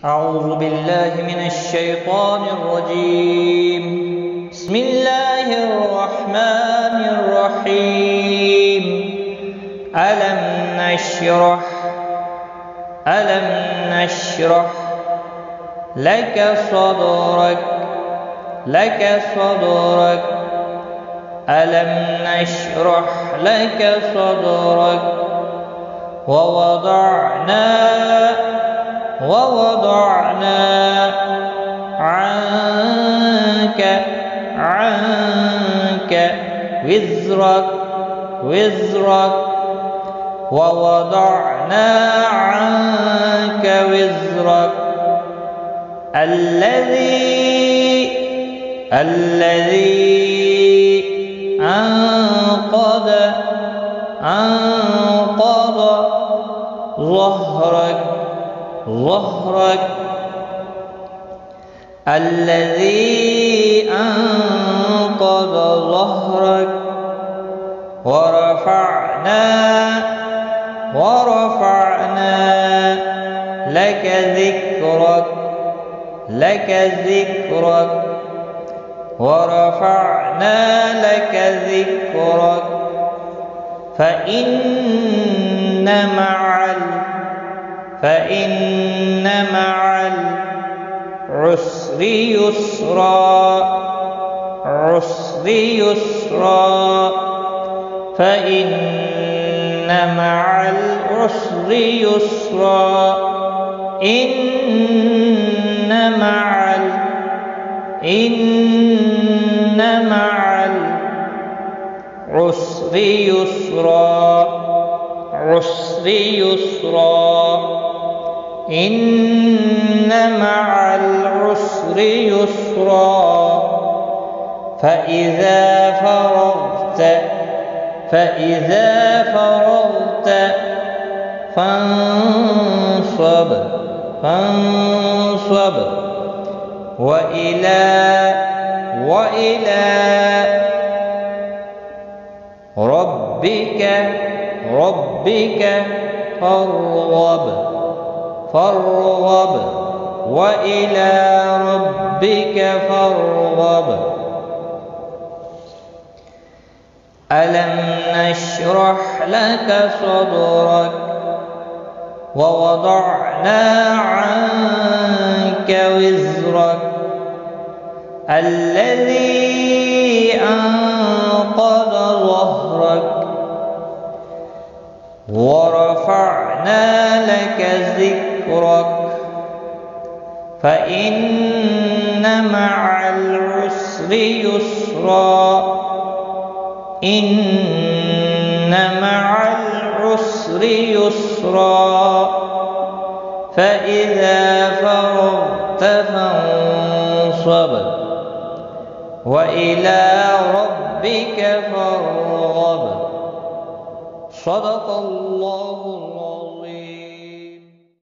أعوذ بالله من الشيطان الرجيم. بسم الله الرحمن الرحيم. ألم نشرح لك صدرك ألم نشرح لك صدرك ووضعنا عنك وزرك ووضعنا عنك وزرك الذي أنقض ظهرك الذي أنقض ظهرك ورفعنا لك ذكرك ورفعنا لك ذكرك فإن مع العسر يسرا فإن مع العسر يسرا إن مع العسر يسرا إن مع العسر يسرا فإذا فرغت فانصب وإلى ربك فارغب وإلى ربك فارغب. ألم نشرح لك صدرك ووضعنا عنك وزرك الذي أنقض ظهرك ورفعنا لك ذكرك فإن مع العسر يسرا إن مع العسر يسرا فإذا فرغت فانصب وإلى ربك فارغب. صدق الله